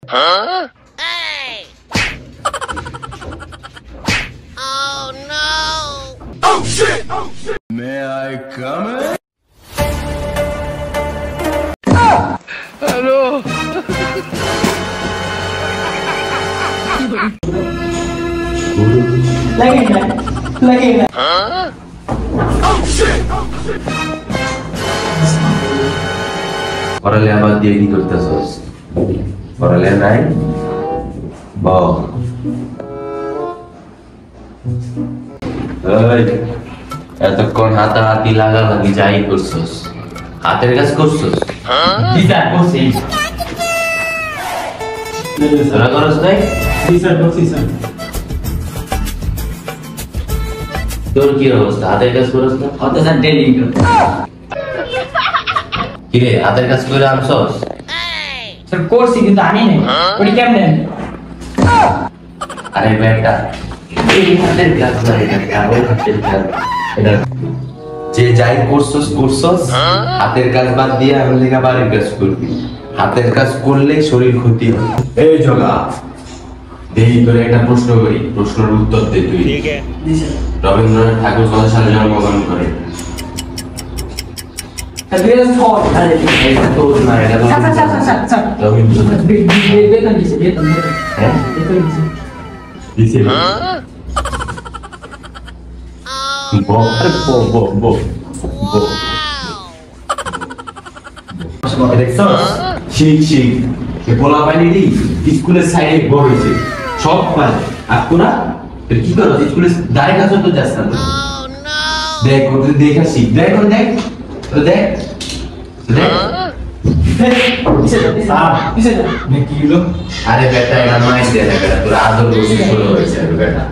Hey! Oh no! Oh shit! Oh shit! May I come in? Hello! Lagi na. Huh? Oh shit! Oh shit! Orale abar diye কি করতেছস? Orale নাই? বাহ। এই এতক্ষণ হাতাহাতি লাগালাগি যাই করছস। হাতের কাজ করছস? জি স্যার করছি। তোরা করছ নাই? জি স্যার করছি স্যার। তোর কি অবস্থা? হাতের কাজ করছ না? কত স্যার ডেলি করি। কি রে হাতের কাজ করে আনছস? স্যার করছি কিন্তু আনি নাই। ওই কেমনে? আরে বেটা এই হাতের কাজ না এটা ওই হাতের কাজ। এটা যে যাই করছস হাতের কাজ বাদ দিয়ে আমি লেখা বাড়ির কাজ করবি। হাতের কাজ করলে শরীর ক্ষতি হয়। এই জগা দেই তোরে একটা প্রশ্ন করি, প্রশ্নের উত্তর দে তুই। ঠিক আছে। জি স্যার। রবীন্দ্রনাথ ঠাকুর কত সালে জন্মগ্রহণ করেন? স্যার 2006 আরে এটা তো না এটা তো স্যার রবীন্দ্রনাথ বেতন দিছে বেতন। হ্যাঁ বেতন দিছে। দিছে বো বো বো বো দেখছস শিখ এ বলা পাইনি রে স্কুলের সাইডে বড় হইছে সব পায় আর তোরা কি করো স্কুলের দাঁড়ে কাছে তো যাস না দেখ ওদের দেখা শিখ দেখ ওদের দেখ তো দেখ দেখ কি হলো আরে বেটা এটা মাইস দে না বেটা তোর আদর করছিস শুরু হয়েছে বেটা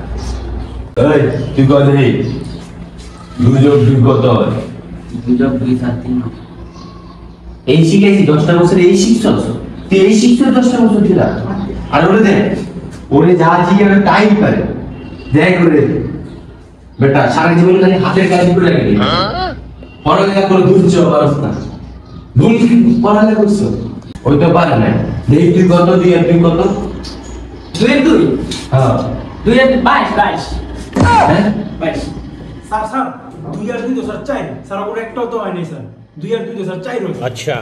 এই তুই কত হে দুজক দুই কত দুজক 2 4 3 এই শিখাইছি 10টা বছর এই শিখছস তুই এই শিখছস 10টা বছর দিলা আর ওরে দেখ ওরে যা জিজ্ঞাসা টাইম পারে দেখ ওরে বেটা সারা জীবন খালি হাতের কাজ করে রাখবি পড়ালেখা করে দুর্চ অবস্থা ঘুম পড়ালেখা করছো ওই তো পারে না দেখ তুই কত দুই আর তুই কত 2 হ্যাঁ 2 22 হ্যাঁ 22 স্যার স্যার 2 আর 2 তো স্যার 4 স্যার ওর একটাও তো হয় নাই স্যার 2 আর 2 তো স্যার 4 হয়েছে अच्छा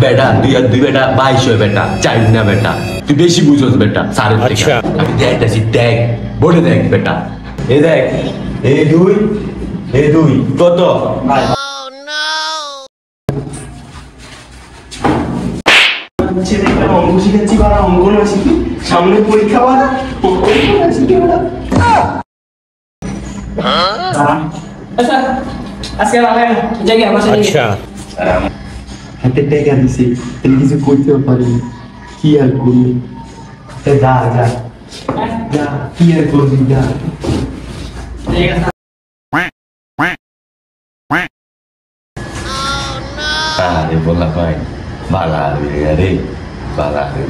বেটা দুই আর দুই বেটা 22 হয় বেটা চাই না বেটা তুই বেশি বুঝছস বেটা সারের থেকে আচ্ছা। আমি দেখতাছি দেখ বলে দেখ বেটা এই দেখ এই দুই কত Oh no! অঙ্ক শিখাচ্ছি বা অঙ্ক না শিখি সামনে পরীক্ষা বা আচ্ছা আজকে আমরা জায়গা আমার সাথে अच्छा হাতে টেকা দিছি তুমি কিছু করতেও পারিনি কি আর করবি যা যা কি আর করবি যা আরে বলা ভাই বালা রে বালা রে